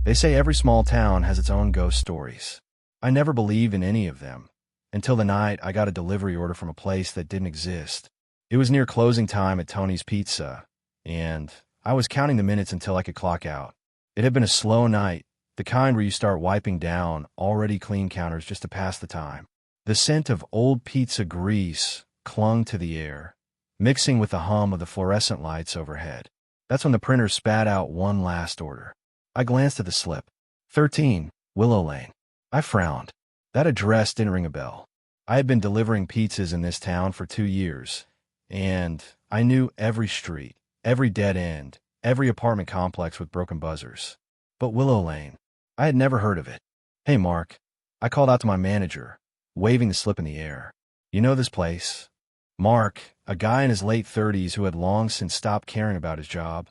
They say every small town has its own ghost stories. I never believed in any of them, until the night I got a delivery order from a place that didn't exist. It was near closing time at Tony's Pizza, and I was counting the minutes until I could clock out. It had been a slow night, the kind where you start wiping down already clean counters just to pass the time. The scent of old pizza grease clung to the air, mixing with the hum of the fluorescent lights overhead. That's when the printer spat out one last order. I glanced at the slip. 13, Willow Lane. I frowned. That address didn't ring a bell. I had been delivering pizzas in this town for 2 years, and I knew every street, every dead end, every apartment complex with broken buzzers. But Willow Lane, I had never heard of it. Hey, Mark. I called out to my manager, waving the slip in the air. You know this place? Mark, a guy in his late 30s who had long since stopped caring about his job,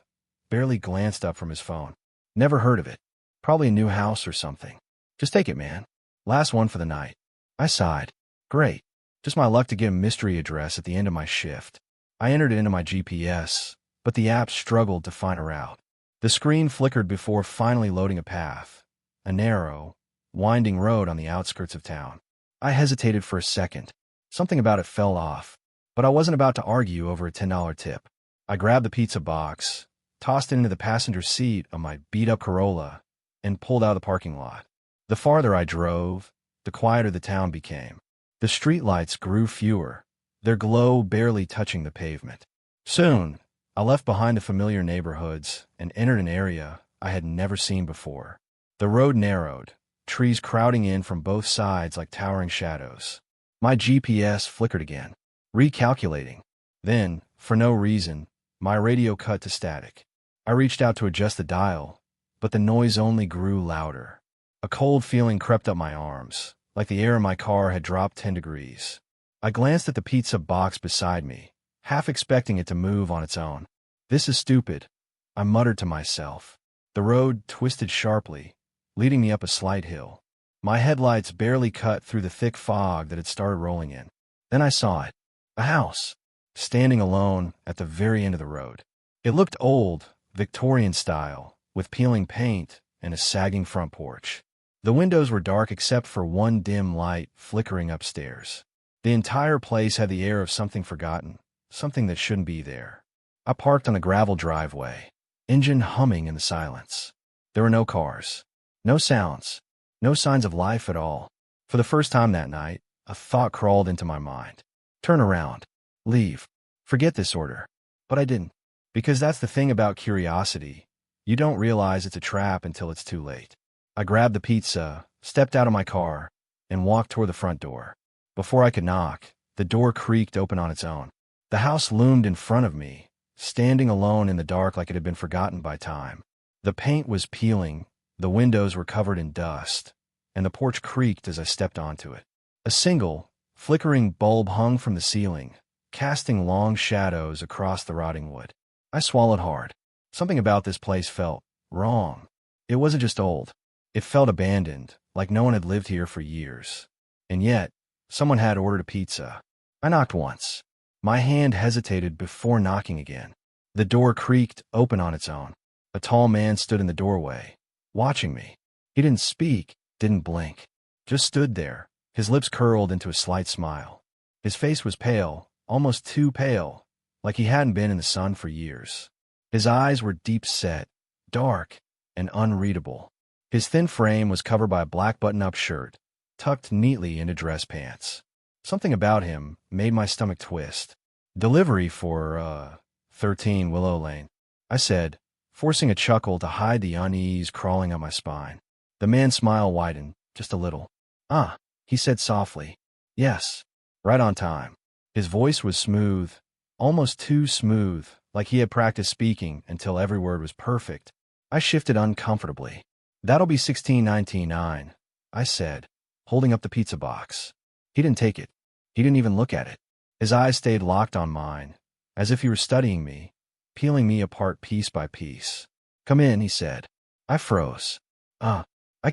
barely glanced up from his phone. Never heard of it. Probably a new house or something. Just take it, man. Last one for the night. I sighed. Great. Just my luck to get a mystery address at the end of my shift. I entered it into my GPS, but the app struggled to find a route. The screen flickered before finally loading a path. A narrow, winding road on the outskirts of town. I hesitated for a second. Something about it fell off, but I wasn't about to argue over a $10 tip. I grabbed the pizza box, tossed it into the passenger seat of my beat-up Corolla, and pulled out of the parking lot. The farther I drove, the quieter the town became. The streetlights grew fewer, their glow barely touching the pavement. Soon, I left behind the familiar neighborhoods and entered an area I had never seen before. The road narrowed, trees crowding in from both sides like towering shadows. My GPS flickered again, recalculating. Then, for no reason, my radio cut to static. I reached out to adjust the dial, but the noise only grew louder. A cold feeling crept up my arms, like the air in my car had dropped 10 degrees. I glanced at the pizza box beside me, half expecting it to move on its own. This is stupid, I muttered to myself. The road twisted sharply, leading me up a slight hill. My headlights barely cut through the thick fog that had started rolling in. Then I saw it. A house, standing alone at the very end of the road. It looked old, Victorian style, with peeling paint and a sagging front porch. The windows were dark except for one dim light flickering upstairs. The entire place had the air of something forgotten, something that shouldn't be there. I parked on a gravel driveway, engine humming in the silence. There were no cars, no sounds, no signs of life at all. For the first time that night, a thought crawled into my mind. Turn around. Leave. Forget this order. But I didn't. Because that's the thing about curiosity. You don't realize it's a trap until it's too late. I grabbed the pizza, stepped out of my car, and walked toward the front door. Before I could knock, the door creaked open on its own. The house loomed in front of me, standing alone in the dark like it had been forgotten by time. The paint was peeling, the windows were covered in dust, and the porch creaked as I stepped onto it. A single, flickering bulb hung from the ceiling, casting long shadows across the rotting wood. I swallowed hard. Something about this place felt wrong. It wasn't just old. It felt abandoned, like no one had lived here for years. And yet, someone had ordered a pizza. I knocked once. My hand hesitated before knocking again. The door creaked open on its own. A tall man stood in the doorway, watching me. He didn't speak, didn't blink, just stood there, his lips curled into a slight smile. His face was pale, almost too pale, like he hadn't been in the sun for years. His eyes were deep-set, dark, and unreadable. His thin frame was covered by a black button-up shirt, tucked neatly into dress pants. Something about him made my stomach twist. Delivery for, 13 Willow Lane, I said, forcing a chuckle to hide the unease crawling up my spine. The man's smile widened, just a little. Ah, he said softly. Yes, right on time. His voice was smooth, almost too smooth, like he had practiced speaking until every word was perfect. I shifted uncomfortably. That'll be $16.99, I said, holding up the pizza box. He didn't take it. He didn't even look at it. His eyes stayed locked on mine, as if he were studying me, peeling me apart piece by piece. Come in, he said. I froze. I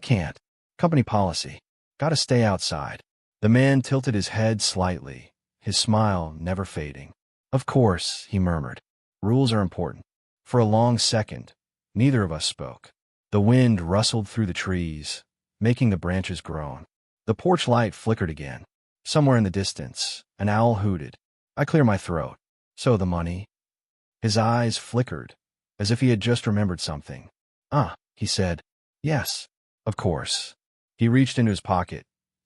can't. Company policy. Gotta stay outside. The man tilted his head slightly, his smile never fading. Of course, he murmured. Rules are important. For a long second, neither of us spoke. The wind rustled through the trees, making the branches groan. The porch light flickered again. Somewhere in the distance, an owl hooted. I clear my throat. So the money? His eyes flickered, as if he had just remembered something. He said. Yes, of course. He reached into his pocket,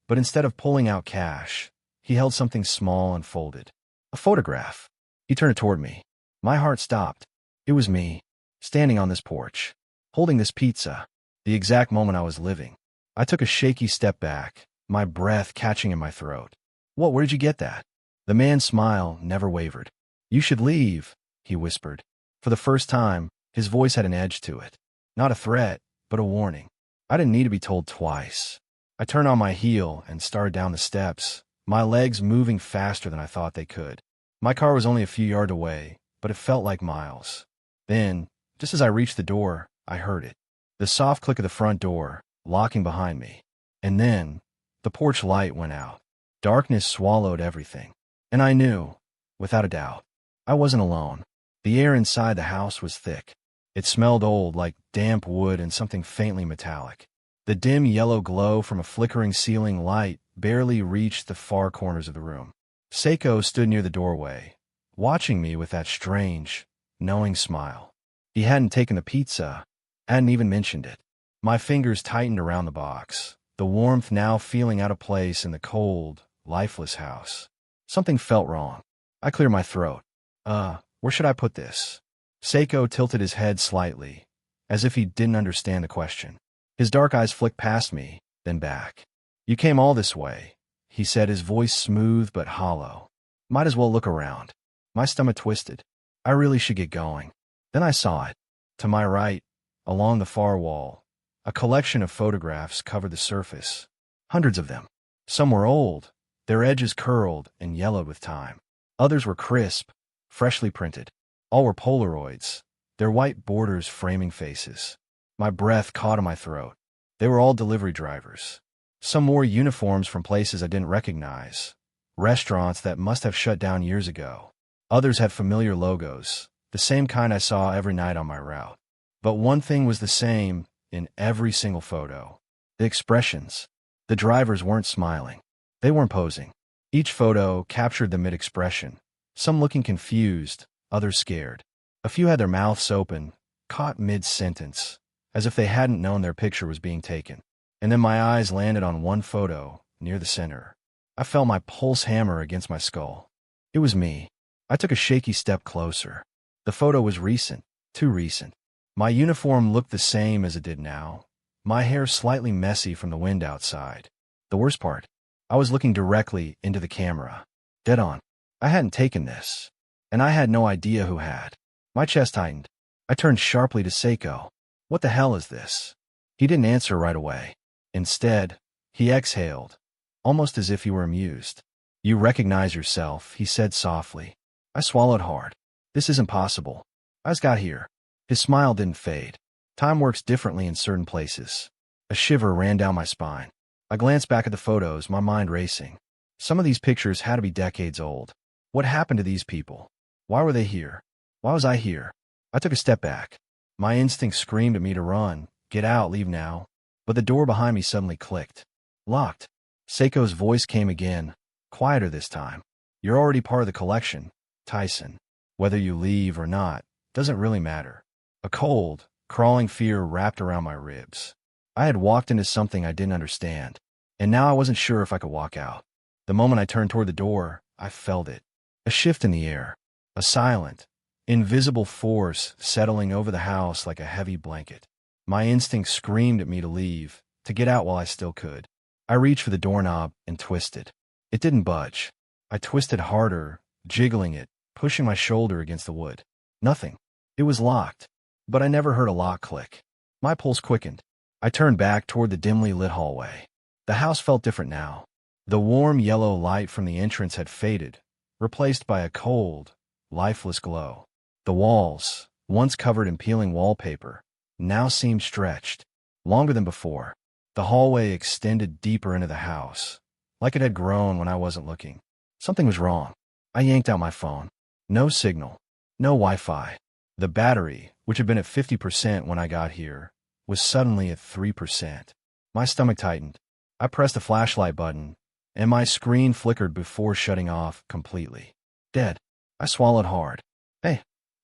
but instead of pulling out cash, he held something small and folded. A photograph. He turned it toward me. My heart stopped. It was me, standing on this porch, holding this pizza, the exact moment I was living. I took a shaky step back, my breath catching in my throat. Where did you get that? The man's smile never wavered. You should leave, he whispered. For the first time, his voice had an edge to it. Not a threat, but a warning. I didn't need to be told twice. I turned on my heel and started down the steps, my legs moving faster than I thought they could. My car was only a few yards away, but it felt like miles. Then, just as I reached the door, I heard it. The soft click of the front door, locking behind me. And then, the porch light went out. Darkness swallowed everything. And I knew, without a doubt, I wasn't alone. The air inside the house was thick. It smelled old, like damp wood and something faintly metallic. The dim yellow glow from a flickering ceiling light barely reached the far corners of the room. Seiko stood near the doorway, watching me with that strange, knowing smile. He hadn't taken the pizza, hadn't even mentioned it. My fingers tightened around the box, the warmth now feeling out of place in the cold, lifeless house. Something felt wrong. I cleared my throat. Where should I put this? Seiko tilted his head slightly, as if he didn't understand the question. His dark eyes flicked past me, then back. You came all this way, he said, his voice smooth but hollow. Might as well look around. My stomach twisted. I really should get going. Then I saw it. To my right, along the far wall, a collection of photographs covered the surface. Hundreds of them. Some were old, their edges curled and yellowed with time. Others were crisp, freshly printed. All were Polaroids, their white borders framing faces. My breath caught in my throat. They were all delivery drivers. Some wore uniforms from places I didn't recognize, restaurants that must have shut down years ago. Others had familiar logos, the same kind I saw every night on my route. But one thing was the same in every single photo. The expressions. The drivers weren't smiling. They weren't posing. Each photo captured the mid-expression, some looking confused, others scared. A few had their mouths open, caught mid-sentence, as if they hadn't known their picture was being taken. And then my eyes landed on one photo, near the center. I felt my pulse hammer against my skull. It was me. I took a shaky step closer. The photo was recent, too recent. My uniform looked the same as it did now, my hair slightly messy from the wind outside. The worst part, I was looking directly into the camera. Dead on. I hadn't taken this, and I had no idea who had. My chest tightened. I turned sharply to Seiko. What the hell is this? He didn't answer right away. Instead, he exhaled, almost as if he were amused. You recognize yourself, he said softly. I swallowed hard. This isn't possible. I just got here. His smile didn't fade. Time works differently in certain places. A shiver ran down my spine. I glanced back at the photos, my mind racing. Some of these pictures had to be decades old. What happened to these people? Why were they here? Why was I here? I took a step back. My instinct screamed at me to run, get out, leave now. But the door behind me suddenly clicked. Locked. Seiko's voice came again, quieter this time. You're already part of the collection, Tyson. Whether you leave or not, doesn't really matter. A cold, crawling fear wrapped around my ribs. I had walked into something I didn't understand, and now I wasn't sure if I could walk out. The moment I turned toward the door, I felt it. A shift in the air. A silent, invisible force settling over the house like a heavy blanket. My instinct screamed at me to leave, to get out while I still could. I reached for the doorknob and twisted. It didn't budge. I twisted harder, jiggling it, pushing my shoulder against the wood. Nothing. It was locked, but I never heard a lock click. My pulse quickened. I turned back toward the dimly lit hallway. The house felt different now. The warm yellow light from the entrance had faded, replaced by a cold, lifeless glow. The walls, once covered in peeling wallpaper, now seemed stretched, longer than before. The hallway extended deeper into the house, like it had grown when I wasn't looking. Something was wrong. I yanked out my phone. No signal. No Wi-Fi. The battery, which had been at 50% when I got here, was suddenly at 3%. My stomach tightened. I pressed the flashlight button, and my screen flickered before shutting off completely. Dead. I swallowed hard. Hey,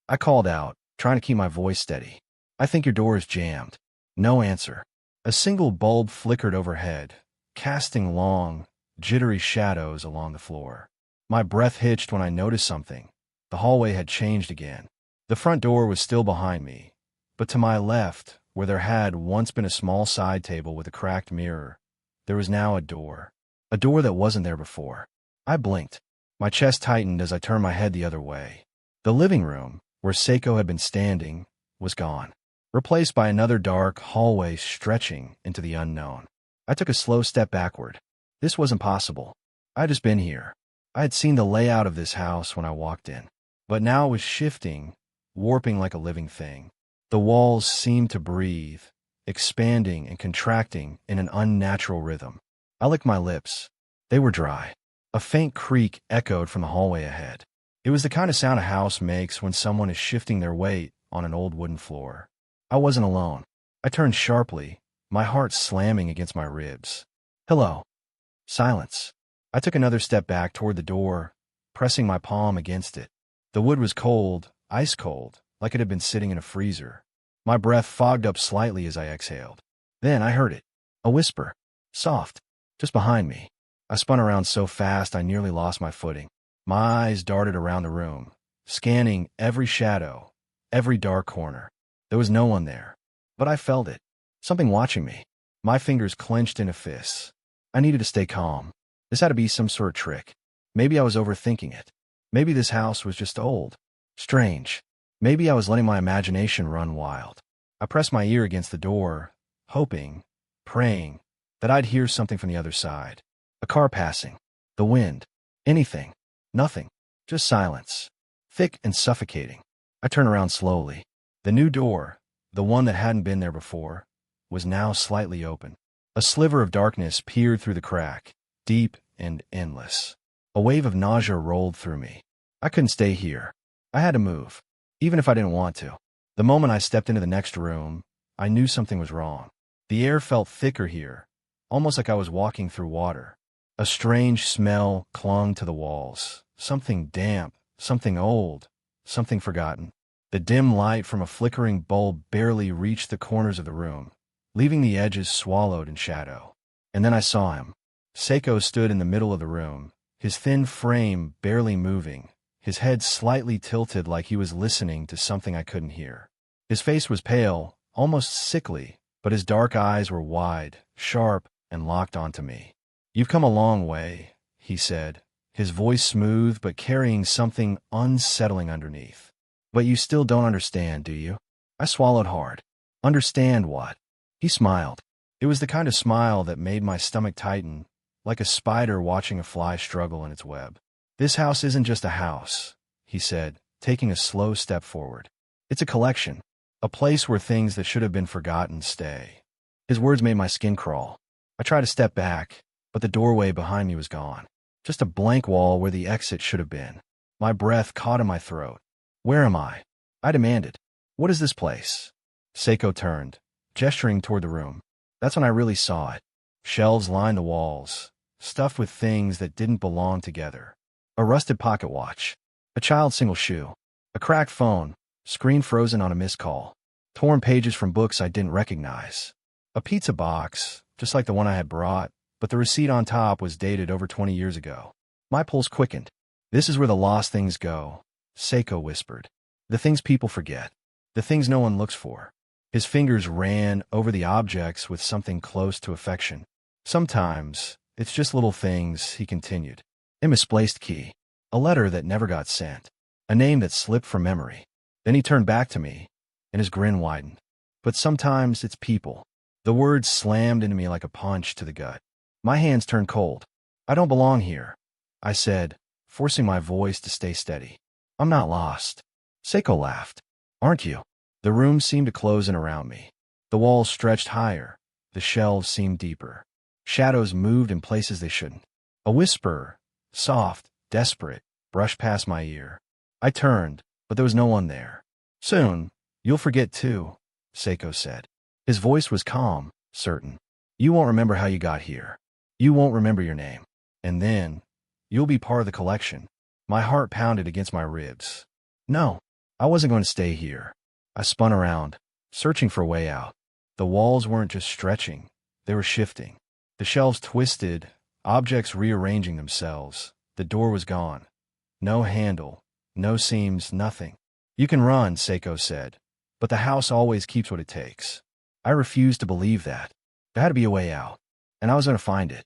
I called out, trying to keep my voice steady. I think your door is jammed. No answer. A single bulb flickered overhead, casting long, jittery shadows along the floor. My breath hitched when I noticed something. The hallway had changed again. The front door was still behind me, but to my left, where there had once been a small side table with a cracked mirror, there was now a door. A door that wasn't there before. I blinked. My chest tightened as I turned my head the other way. The living room, where Seiko had been standing, was gone, replaced by another dark hallway stretching into the unknown. I took a slow step backward. This wasn't possible. I had just been here. I had seen the layout of this house when I walked in. But now it was shifting, warping like a living thing. The walls seemed to breathe, expanding and contracting in an unnatural rhythm. I licked my lips. They were dry. A faint creak echoed from the hallway ahead. It was the kind of sound a house makes when someone is shifting their weight on an old wooden floor. I wasn't alone. I turned sharply, my heart slamming against my ribs. Hello. Silence. I took another step back toward the door, pressing my palm against it. The wood was cold, ice cold, like it had been sitting in a freezer. My breath fogged up slightly as I exhaled. Then I heard it. A whisper. Soft. Just behind me. I spun around so fast I nearly lost my footing. My eyes darted around the room, scanning every shadow, every dark corner. There was no one there, but I felt it. Something watching me. My fingers clenched into fists. I needed to stay calm. This had to be some sort of trick. Maybe I was overthinking it. Maybe this house was just old. Strange. Maybe I was letting my imagination run wild. I pressed my ear against the door, hoping, praying, that I'd hear something from the other side. A car passing. The wind. Anything. Nothing. Just silence. Thick and suffocating. I turned around slowly. The new door, the one that hadn't been there before, was now slightly open. A sliver of darkness peered through the crack, deep and endless. A wave of nausea rolled through me. I couldn't stay here. I had to move, even if I didn't want to. The moment I stepped into the next room, I knew something was wrong. The air felt thicker here, almost like I was walking through water. A strange smell clung to the walls. Something damp, something old, something forgotten. The dim light from a flickering bulb barely reached the corners of the room, leaving the edges swallowed in shadow. And then I saw him. Seiko stood in the middle of the room, his thin frame barely moving, his head slightly tilted like he was listening to something I couldn't hear. His face was pale, almost sickly, but his dark eyes were wide, sharp, and locked onto me. "You've come a long way," he said, his voice smooth but carrying something unsettling underneath. "But you still don't understand, do you?" I swallowed hard. Understand what? He smiled. It was the kind of smile that made my stomach tighten, like a spider watching a fly struggle in its web. "This house isn't just a house," he said, taking a slow step forward. "It's a collection, a place where things that should have been forgotten stay." His words made my skin crawl. I tried to step back, but the doorway behind me was gone. Just a blank wall where the exit should have been. My breath caught in my throat. "Where am I?" I demanded. "What is this place?" Seiko turned, gesturing toward the room. That's when I really saw it. Shelves lined the walls, stuffed with things that didn't belong together. A rusted pocket watch, a child's single shoe, a cracked phone, screen frozen on a missed call, torn pages from books I didn't recognize, a pizza box, just like the one I had brought, but the receipt on top was dated over 20 years ago. My pulse quickened. "This is where the lost things go," Seiko whispered. "The things people forget. The things no one looks for." His fingers ran over the objects with something close to affection. "Sometimes, it's just little things," he continued. "A misplaced key. A letter that never got sent. A name that slipped from memory." Then he turned back to me, and his grin widened. "But sometimes it's people." The words slammed into me like a punch to the gut. My hands turned cold. "I don't belong here," I said, forcing my voice to stay steady. "I'm not lost." Seiko laughed. "Aren't you?" The room seemed to close in around me. The walls stretched higher. The shelves seemed deeper. Shadows moved in places they shouldn't. A whisper, soft, desperate, brushed past my ear. I turned, but there was no one there. "Soon, you'll forget too," Seiko said. His voice was calm, certain. "You won't remember how you got here. You won't remember your name. And then, you'll be part of the collection." My heart pounded against my ribs. No, I wasn't going to stay here. I spun around, searching for a way out. The walls weren't just stretching, they were shifting. The shelves twisted, objects rearranging themselves. The door was gone. No handle, no seams, nothing. "You can run," Seiko said, "but the house always keeps what it takes." I refused to believe that. There had to be a way out, and I was going to find it.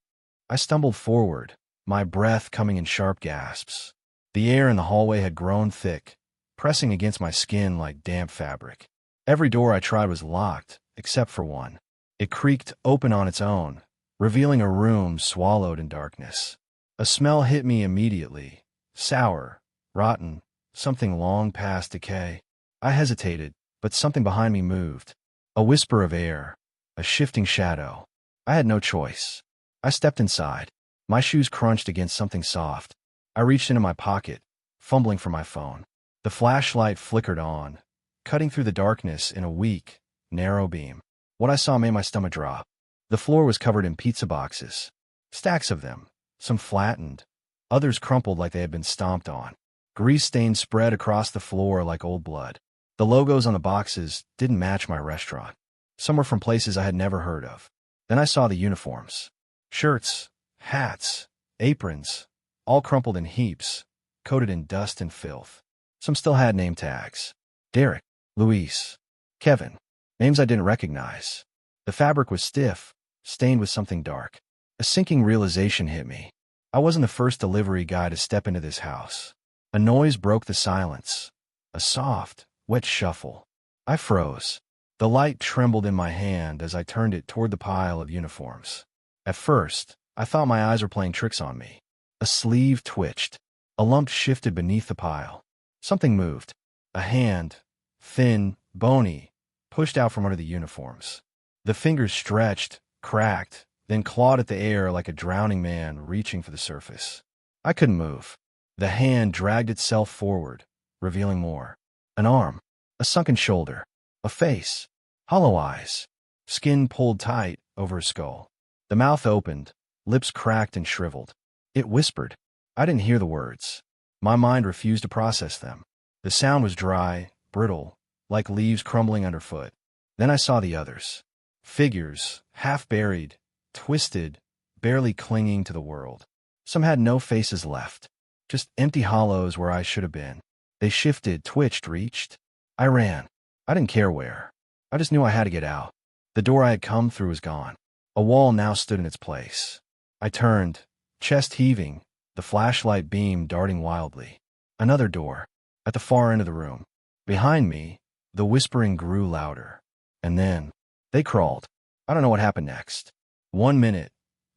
I stumbled forward, my breath coming in sharp gasps. The air in the hallway had grown thick, pressing against my skin like damp fabric. Every door I tried was locked, except for one. It creaked open on its own, revealing a room swallowed in darkness. A smell hit me immediately. Sour, rotten, something long past decay. I hesitated, but something behind me moved. A whisper of air, a shifting shadow. I had no choice. I stepped inside. My shoes crunched against something soft. I reached into my pocket, fumbling for my phone. The flashlight flickered on, cutting through the darkness in a weak, narrow beam. What I saw made my stomach drop. The floor was covered in pizza boxes. Stacks of them, some flattened, others crumpled like they had been stomped on. Grease stains spread across the floor like old blood. The logos on the boxes didn't match my restaurant. Some were from places I had never heard of. Then I saw the uniforms. Shirts, hats, aprons, all crumpled in heaps, coated in dust and filth. Some still had name tags. Derek, Luis, Kevin. Names I didn't recognize. The fabric was stiff, stained with something dark. A sinking realization hit me. I wasn't the first delivery guy to step into this house. A noise broke the silence. A soft, wet shuffle. I froze. The light trembled in my hand as I turned it toward the pile of uniforms. At first, I thought my eyes were playing tricks on me. A sleeve twitched. A lump shifted beneath the pile. Something moved. A hand, thin, bony, pushed out from under the uniforms. The fingers stretched, cracked, then clawed at the air like a drowning man reaching for the surface. I couldn't move. The hand dragged itself forward, revealing more. An arm, a sunken shoulder, a face, hollow eyes, skin pulled tight over a skull. The mouth opened, lips cracked and shriveled. It whispered. I didn't hear the words. My mind refused to process them. The sound was dry, brittle, like leaves crumbling underfoot. Then I saw the others. Figures, half buried, twisted, barely clinging to the world. Some had no faces left, just empty hollows where I should have been. They shifted, twitched, reached. I ran. I didn't care where. I just knew I had to get out. The door I had come through was gone. A wall now stood in its place. I turned, chest heaving, the flashlight beam darting wildly. Another door, at the far end of the room. Behind me, the whispering grew louder. And then, they crawled. I don't know what happened next. 1 minute,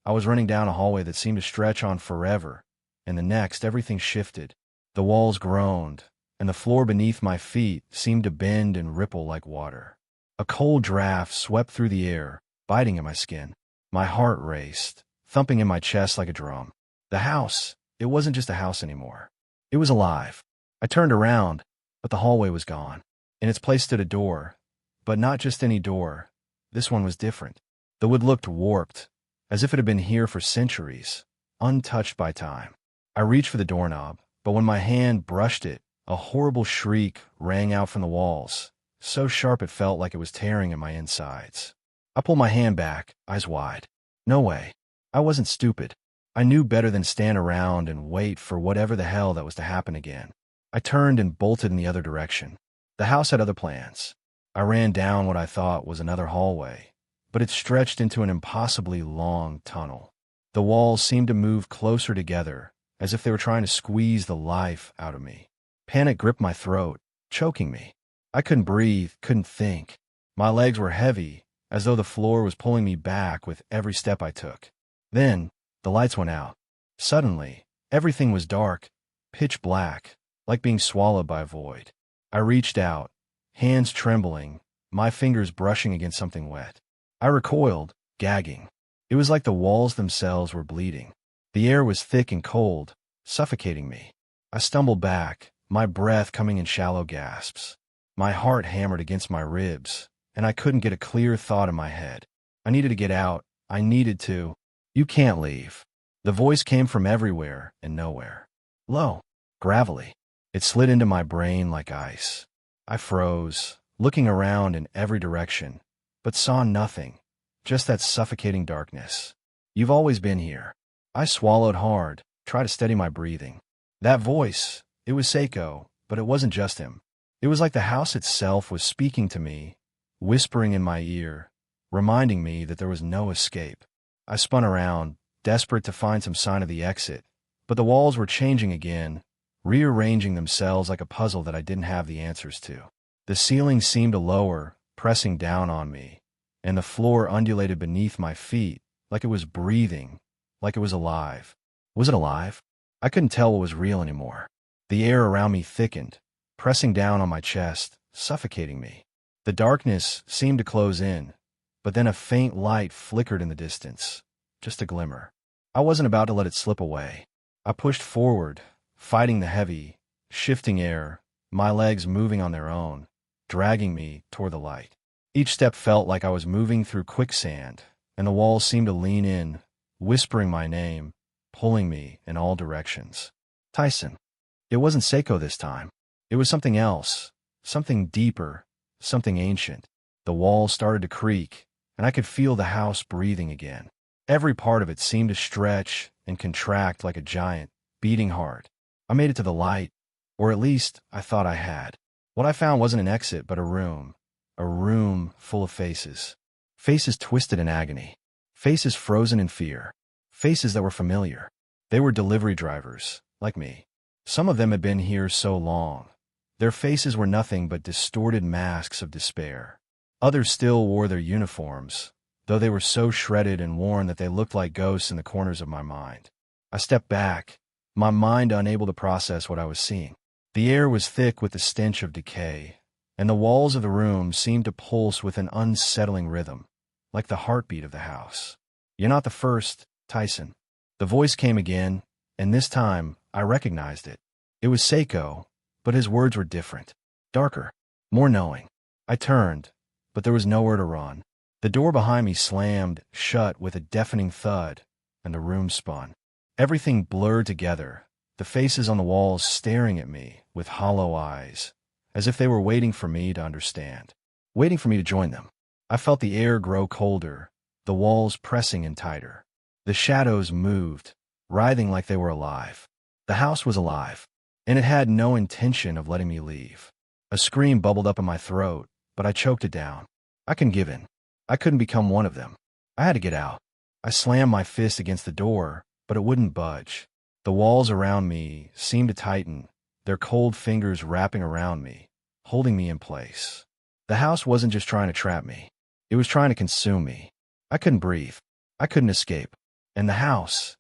I was running down a hallway that seemed to stretch on forever, and the next, everything shifted. The walls groaned, and the floor beneath my feet seemed to bend and ripple like water. A cold draft swept through the air, biting at my skin. My heart raced, thumping in my chest like a drum. The house, it wasn't just a house anymore. It was alive. I turned around, but the hallway was gone. In its place stood a door, but not just any door. This one was different. The wood looked warped, as if it had been here for centuries, untouched by time. I reached for the doorknob, but when my hand brushed it, a horrible shriek rang out from the walls, so sharp it felt like it was tearing at my insides. I pulled my hand back, eyes wide. No way. I wasn't stupid. I knew better than stand around and wait for whatever the hell that was to happen again. I turned and bolted in the other direction. The house had other plans. I ran down what I thought was another hallway, but it stretched into an impossibly long tunnel. The walls seemed to move closer together, as if they were trying to squeeze the life out of me. Panic gripped my throat, choking me. I couldn't breathe, couldn't think. My legs were heavy, as though the floor was pulling me back with every step I took. Then, the lights went out. Suddenly, everything was dark, pitch black, like being swallowed by a void. I reached out, hands trembling, my fingers brushing against something wet. I recoiled, gagging. It was like the walls themselves were bleeding. The air was thick and cold, suffocating me. I stumbled back, my breath coming in shallow gasps. My heart hammered against my ribs, and I couldn't get a clear thought in my head. I needed to get out. I needed to. You can't leave. The voice came from everywhere and nowhere. Low, gravelly. It slid into my brain like ice. I froze, looking around in every direction, but saw nothing, just that suffocating darkness. You've always been here. I swallowed hard, tried to steady my breathing. That voice, it was Seiko, but it wasn't just him. It was like the house itself was speaking to me, whispering in my ear, reminding me that there was no escape. I spun around, desperate to find some sign of the exit, but the walls were changing again, rearranging themselves like a puzzle that I didn't have the answers to. The ceiling seemed to lower, pressing down on me, and the floor undulated beneath my feet, like it was breathing, like it was alive. Was it alive? I couldn't tell what was real anymore. The air around me thickened, pressing down on my chest, suffocating me. The darkness seemed to close in, but then a faint light flickered in the distance, just a glimmer. I wasn't about to let it slip away. I pushed forward, fighting the heavy, shifting air, my legs moving on their own, dragging me toward the light. Each step felt like I was moving through quicksand, and the walls seemed to lean in, whispering my name, pulling me in all directions. Tyson. It wasn't Seiko this time. It was something else, something deeper, something ancient. The walls started to creak, and I could feel the house breathing again. Every part of it seemed to stretch and contract like a giant, beating heart. I made it to the light, or at least I thought I had. What I found wasn't an exit, but a room full of faces. Faces twisted in agony. Faces frozen in fear. Faces that were familiar. They were delivery drivers, like me. Some of them had been here so long. Their faces were nothing but distorted masks of despair. Others still wore their uniforms, though they were so shredded and worn that they looked like ghosts in the corners of my mind. I stepped back, my mind unable to process what I was seeing. The air was thick with the stench of decay, and the walls of the room seemed to pulse with an unsettling rhythm, like the heartbeat of the house. You're not the first, Tyson. The voice came again, and this time I recognized it. It was Seiko, but his words were different, darker, more knowing. I turned, but there was nowhere to run. The door behind me slammed shut with a deafening thud, and the room spun. Everything blurred together, the faces on the walls staring at me with hollow eyes, as if they were waiting for me to understand, waiting for me to join them. I felt the air grow colder, the walls pressing in tighter. The shadows moved, writhing like they were alive. The house was alive, and it had no intention of letting me leave. A scream bubbled up in my throat, but I choked it down. I couldn't give in. I couldn't become one of them. I had to get out. I slammed my fist against the door, but it wouldn't budge. The walls around me seemed to tighten, their cold fingers wrapping around me, holding me in place. The house wasn't just trying to trap me. It was trying to consume me. I couldn't breathe. I couldn't escape. And the house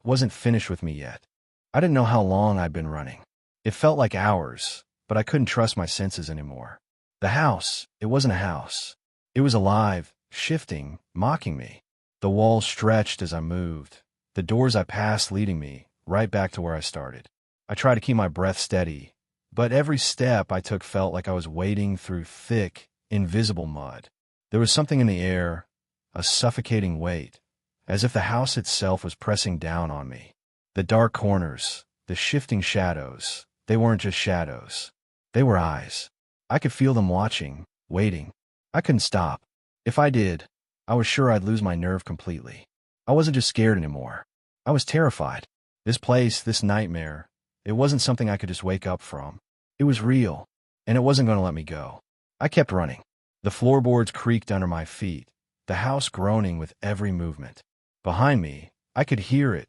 wasn't finished with me yet. I didn't know how long I'd been running. It felt like hours, but I couldn't trust my senses anymore. The house, it wasn't a house. It was alive, shifting, mocking me. The walls stretched as I moved, the doors I passed leading me right back to where I started. I tried to keep my breath steady, but every step I took felt like I was wading through thick, invisible mud. There was something in the air, a suffocating weight, as if the house itself was pressing down on me. The dark corners, the shifting shadows, they weren't just shadows. They were eyes. I could feel them watching, waiting. I couldn't stop. If I did, I was sure I'd lose my nerve completely. I wasn't just scared anymore. I was terrified. This place, this nightmare, it wasn't something I could just wake up from. It was real, and it wasn't going to let me go. I kept running. The floorboards creaked under my feet, the house groaning with every movement. Behind me, I could hear it,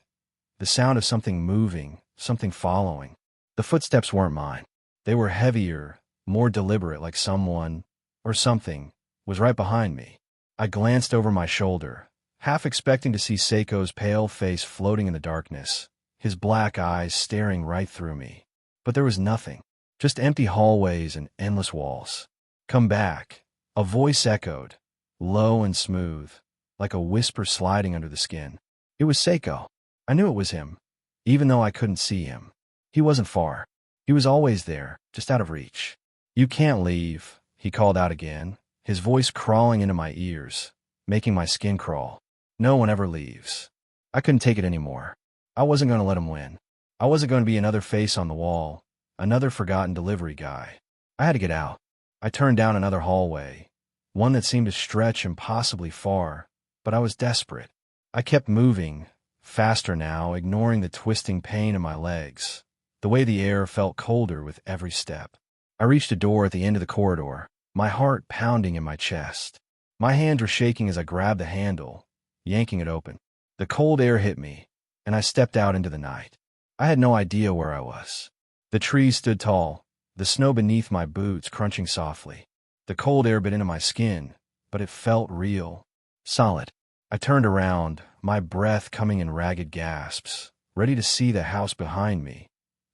the sound of something moving, something following. The footsteps weren't mine. They were heavier, more deliberate, like someone, or something, was right behind me. I glanced over my shoulder, half expecting to see Seiko's pale face floating in the darkness, his black eyes staring right through me. But there was nothing, just empty hallways and endless walls. Come back, a voice echoed, low and smooth, like a whisper sliding under the skin. It was Seiko. I knew it was him, even though I couldn't see him. He wasn't far. He was always there, just out of reach. You can't leave, he called out again, his voice crawling into my ears, making my skin crawl. No one ever leaves. I couldn't take it anymore. I wasn't going to let him win. I wasn't going to be another face on the wall, another forgotten delivery guy. I had to get out. I turned down another hallway, one that seemed to stretch impossibly far, but I was desperate. I kept moving, faster now, ignoring the twisting pain in my legs, the way the air felt colder with every step. I reached a door at the end of the corridor, my heart pounding in my chest. My hands were shaking as I grabbed the handle, yanking it open. The cold air hit me, and I stepped out into the night. I had no idea where I was. The trees stood tall, the snow beneath my boots crunching softly. The cold air bit into my skin, but it felt real, solid. I turned around, my breath coming in ragged gasps, ready to see the house behind me,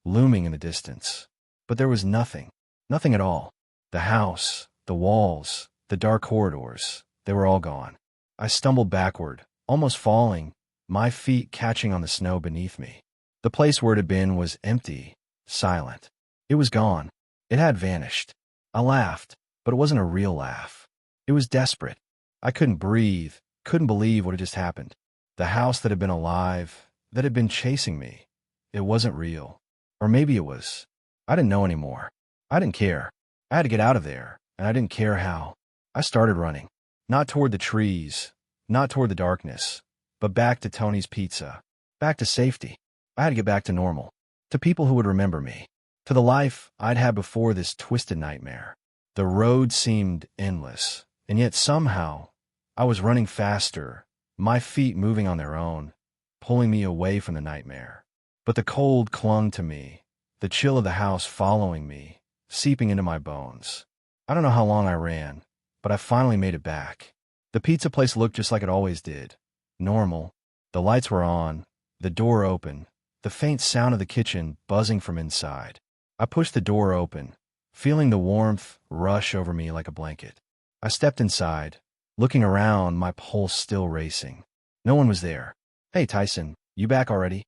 looming in the distance. But there was nothing, nothing at all. The house, the walls, the dark corridors, they were all gone. I stumbled backward, almost falling, my feet catching on the snow beneath me. The place where it had been was empty, silent. It was gone. It had vanished. I laughed, but it wasn't a real laugh. It was desperate. I couldn't breathe, couldn't believe what had just happened. The house that had been alive, that had been chasing me, it wasn't real. Or maybe it was. I didn't know anymore. I didn't care. I had to get out of there, and I didn't care how. I started running. Not toward the trees, not toward the darkness, but back to Tony's Pizza, back to safety. I had to get back to normal, to people who would remember me, to the life I'd had before this twisted nightmare. The road seemed endless, and yet somehow I was running faster, my feet moving on their own, pulling me away from the nightmare. But the cold clung to me, the chill of the house following me, seeping into my bones. I don't know how long I ran, but I finally made it back. The pizza place looked just like it always did. Normal. The lights were on, the door open, the faint sound of the kitchen buzzing from inside. I pushed the door open, feeling the warmth rush over me like a blanket. I stepped inside, looking around, my pulse still racing. No one was there. "Hey, Tyson, you back already?"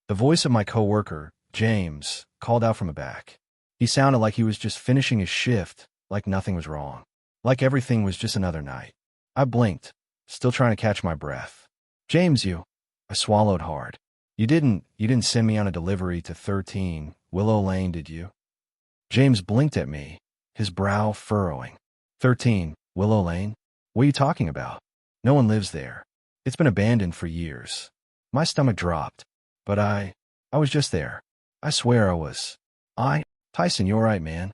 The voice of my coworker, James, called out from the back. He sounded like he was just finishing his shift, like nothing was wrong, like everything was just another night. I blinked, still trying to catch my breath. "James, you..." I swallowed hard. You didn't send me on a delivery to 13 Willow Lane, did you?" James blinked at me, his brow furrowing. 13 Willow Lane? What are you talking about? No one lives there. It's been abandoned for years. My stomach dropped. But I was just there. I swear I was. Tyson, you all right, man?"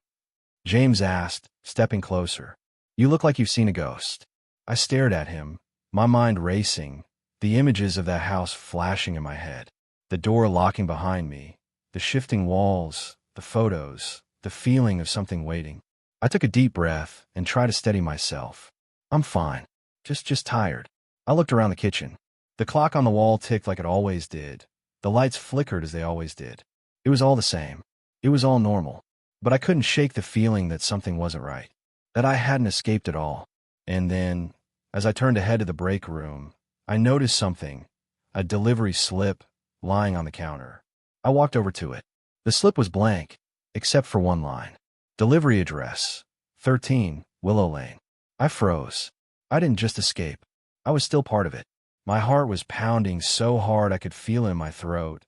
James asked, stepping closer. "You look like you've seen a ghost." I stared at him, my mind racing, the images of that house flashing in my head. The door locking behind me, the shifting walls, the photos, the feeling of something waiting. I took a deep breath and tried to steady myself. "I'm fine. Just tired." I looked around the kitchen. The clock on the wall ticked like it always did. The lights flickered as they always did. It was all the same. It was all normal. But I couldn't shake the feeling that something wasn't right, that I hadn't escaped at all. And then, as I turned to head to the break room, I noticed something, a delivery slip lying on the counter. I walked over to it. The slip was blank, except for one line. Delivery address, 13 Willow Lane. I froze. I didn't just escape. I was still part of it. My heart was pounding so hard I could feel it in my throat,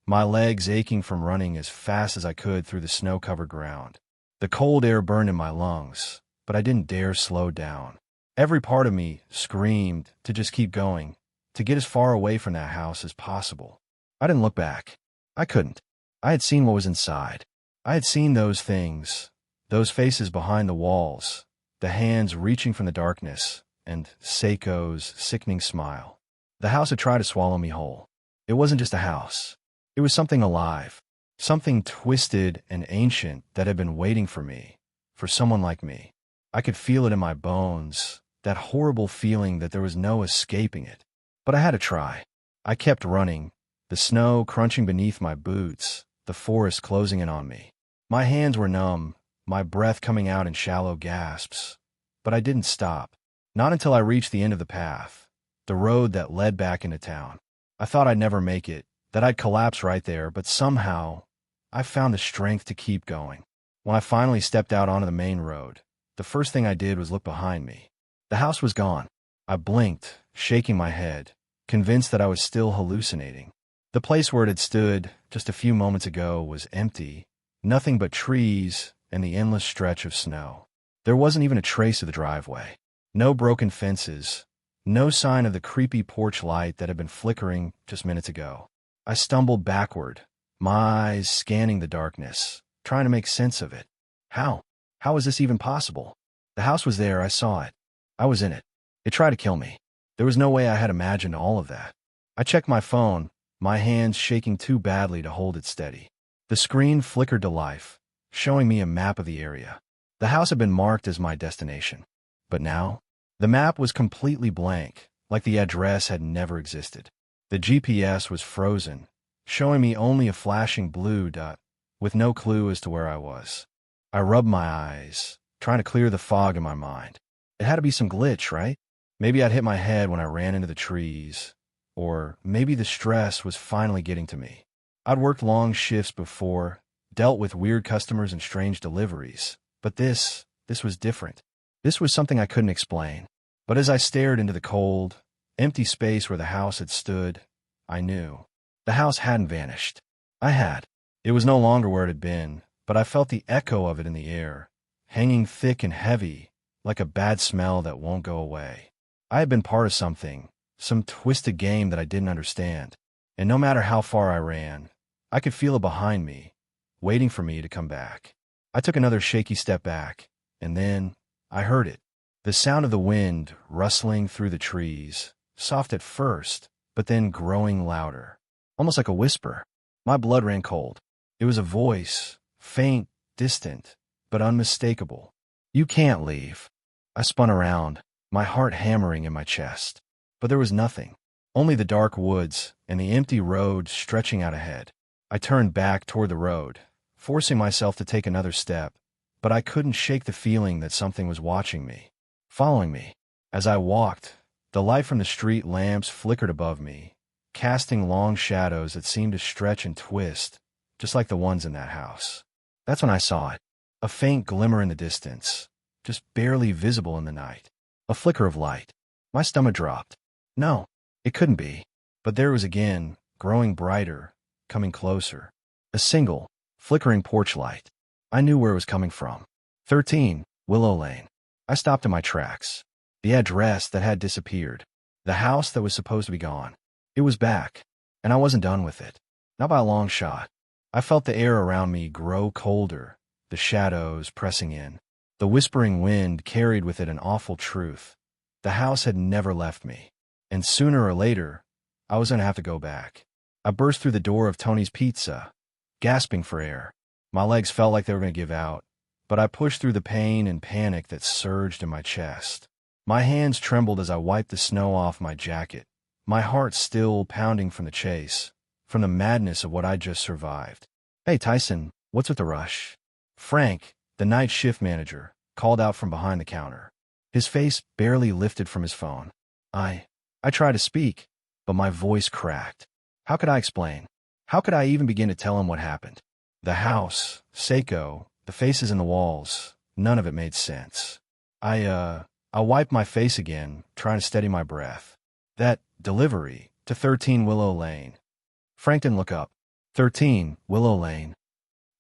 my legs aching from running as fast as I could through the snow-covered ground. The cold air burned in my lungs, but I didn't dare slow down. Every part of me screamed to just keep going, to get as far away from that house as possible. I didn't look back. I couldn't. I had seen what was inside. I had seen those things, those faces behind the walls, the hands reaching from the darkness, and Seiko's sickening smile. The house had tried to swallow me whole. It wasn't just a house. It was something alive, something twisted and ancient that had been waiting for me, for someone like me. I could feel it in my bones, that horrible feeling that there was no escaping it. But I had to try. I kept running, the snow crunching beneath my boots, the forest closing in on me. My hands were numb, my breath coming out in shallow gasps. But I didn't stop. Not until I reached the end of the path, the road that led back into town. I thought I'd never make it, that I'd collapse right there, but somehow I found the strength to keep going. When I finally stepped out onto the main road, the first thing I did was look behind me. The house was gone. I blinked, shaking my head, convinced that I was still hallucinating. The place where it had stood just a few moments ago was empty, nothing but trees and the endless stretch of snow. There wasn't even a trace of the driveway. No broken fences, no sign of the creepy porch light that had been flickering just minutes ago. I stumbled backward, my eyes scanning the darkness, trying to make sense of it. How? How was this even possible? The house was there, I saw it. I was in it. It tried to kill me. There was no way I had imagined all of that. I checked my phone, my hands shaking too badly to hold it steady. The screen flickered to life, showing me a map of the area. The house had been marked as my destination. But now, the map was completely blank, like the address had never existed. The GPS was frozen, showing me only a flashing blue dot, with no clue as to where I was. I rubbed my eyes, trying to clear the fog in my mind. It had to be some glitch, right? Maybe I'd hit my head when I ran into the trees, or maybe the stress was finally getting to me. I'd worked long shifts before, dealt with weird customers and strange deliveries, but this was different. This was something I couldn't explain. But as I stared into the cold, empty space where the house had stood, I knew. The house hadn't vanished. I had. It was no longer where it had been, but I felt the echo of it in the air, hanging thick and heavy, like a bad smell that won't go away. I had been part of something, some twisted game that I didn't understand, and no matter how far I ran, I could feel it behind me, waiting for me to come back. I took another shaky step back, and then I heard it. The sound of the wind rustling through the trees, soft at first, but then growing louder, almost like a whisper. My blood ran cold. It was a voice, faint, distant, but unmistakable. "You can't leave." I spun around, my heart hammering in my chest. But there was nothing, only the dark woods and the empty road stretching out ahead. I turned back toward the road, forcing myself to take another step, but I couldn't shake the feeling that something was watching me, following me. As I walked, the light from the street lamps flickered above me, casting long shadows that seemed to stretch and twist, just like the ones in that house. That's when I saw it, a faint glimmer in the distance, just barely visible in the night. A flicker of light. My stomach dropped. No, it couldn't be. But there it was again, growing brighter, coming closer. A single, flickering porch light. I knew where it was coming from. 13, Willow Lane. I stopped in my tracks. The address that had disappeared. The house that was supposed to be gone. It was back, and I wasn't done with it. Not by a long shot. I felt the air around me grow colder, the shadows pressing in. The whispering wind carried with it an awful truth. The house had never left me, and sooner or later, I was going to have to go back. I burst through the door of Tony's Pizza, gasping for air. My legs felt like they were going to give out, but I pushed through the pain and panic that surged in my chest. My hands trembled as I wiped the snow off my jacket, my heart still pounding from the chase, from the madness of what I'd just survived. "Hey, Tyson, what's with the rush?" Frank, the night shift manager, called out from behind the counter. His face barely lifted from his phone. I tried to speak, but my voice cracked. How could I explain? How could I even begin to tell him what happened? The house, Seiko, the faces in the walls, none of it made sense. I wiped my face again, trying to steady my breath. "That delivery to 13 Willow Lane." Frank didn't look up. 13 Willow Lane.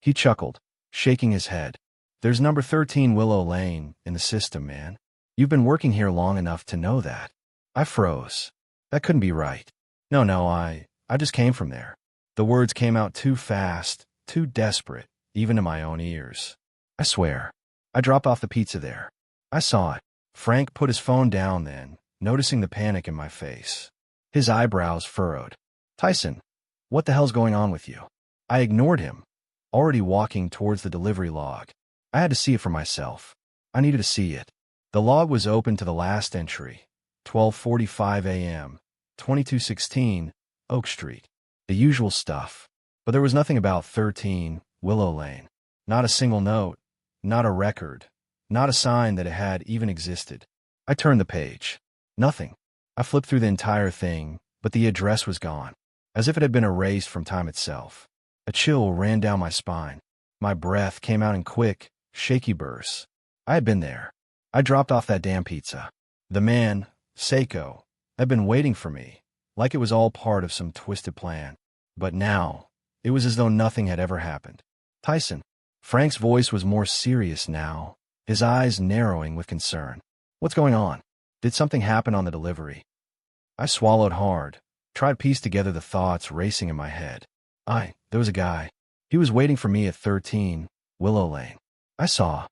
He chuckled, shaking his head. "There's number 13 Willow Lane in the system, man. You've been working here long enough to know that." I froze. That couldn't be right. No, I just came from there. The words came out too fast, too desperate, even to my own ears. "I swear. I dropped off the pizza there. I saw it." Frank put his phone down then, noticing the panic in my face. His eyebrows furrowed. "Tyson, what the hell's going on with you?" I ignored him, already walking towards the delivery log. I had to see it for myself. I needed to see it. The log was open to the last entry, 12:45 a.m., 2216 Oak Street. The usual stuff. But there was nothing about 13 Willow Lane. Not a single note, not a record, not a sign that it had even existed. I turned the page. Nothing. I flipped through the entire thing, but the address was gone, as if it had been erased from time itself. A chill ran down my spine. My breath came out in quick, shaky bursts. I had been there. I dropped off that damn pizza. The man, Seiko, had been waiting for me, like it was all part of some twisted plan. But now, it was as though nothing had ever happened. Tyson. Frank's voice was more serious now, his eyes narrowing with concern. What's going on? Did something happen on the delivery? I swallowed hard, tried to piece together the thoughts racing in my head. There was a guy. He was waiting for me at 13, Willow Lane. I saw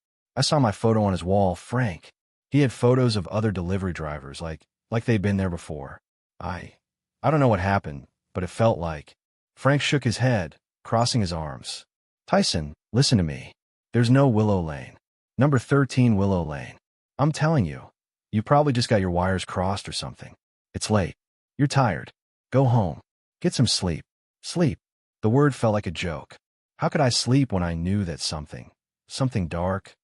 my photo on his wall, Frank. He had photos of other delivery drivers, like they'd been there before. I don't know what happened, but it felt like. Frank shook his head, crossing his arms. Tyson, listen to me. There's no Willow Lane. Number 13 Willow Lane. I'm telling you, you probably just got your wires crossed or something. It's late. You're tired. Go home. Get some sleep. Sleep. The word felt like a joke. How could I sleep when I knew that something dark,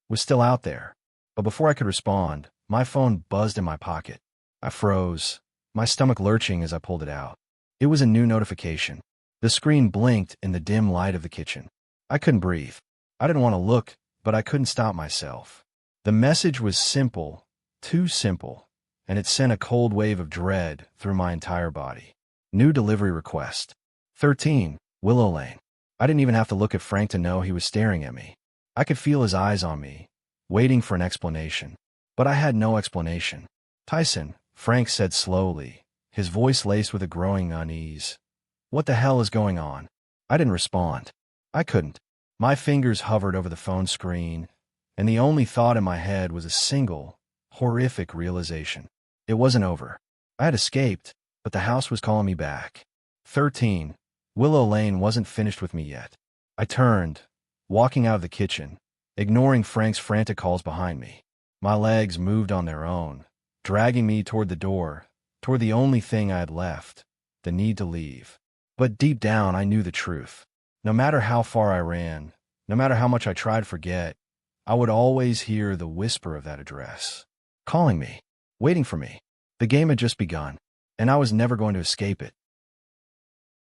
was still out there? But before I could respond, my phone buzzed in my pocket. I froze, my stomach lurching as I pulled it out. It was a new notification. The screen blinked in the dim light of the kitchen. I couldn't breathe. I didn't want to look, but I couldn't stop myself. The message was simple, too simple, and it sent a cold wave of dread through my entire body. New delivery request. 13, Willow Lane. I didn't even have to look at Frank to know he was staring at me. I could feel his eyes on me, waiting for an explanation. But I had no explanation. Tyson, Frank said slowly, his voice laced with a growing unease. What the hell is going on? I didn't respond. I couldn't. My fingers hovered over the phone screen, and the only thought in my head was a single, horrific realization. It wasn't over. I had escaped, but the house was calling me back. 13. Willow Lane wasn't finished with me yet. I turned, walking out of the kitchen, ignoring Frank's frantic calls behind me. My legs moved on their own, dragging me toward the door, toward the only thing I had left, the need to leave. But deep down, I knew the truth. No matter how far I ran, no matter how much I tried to forget, I would always hear the whisper of that address, calling me, waiting for me. The game had just begun, and I was never going to escape it.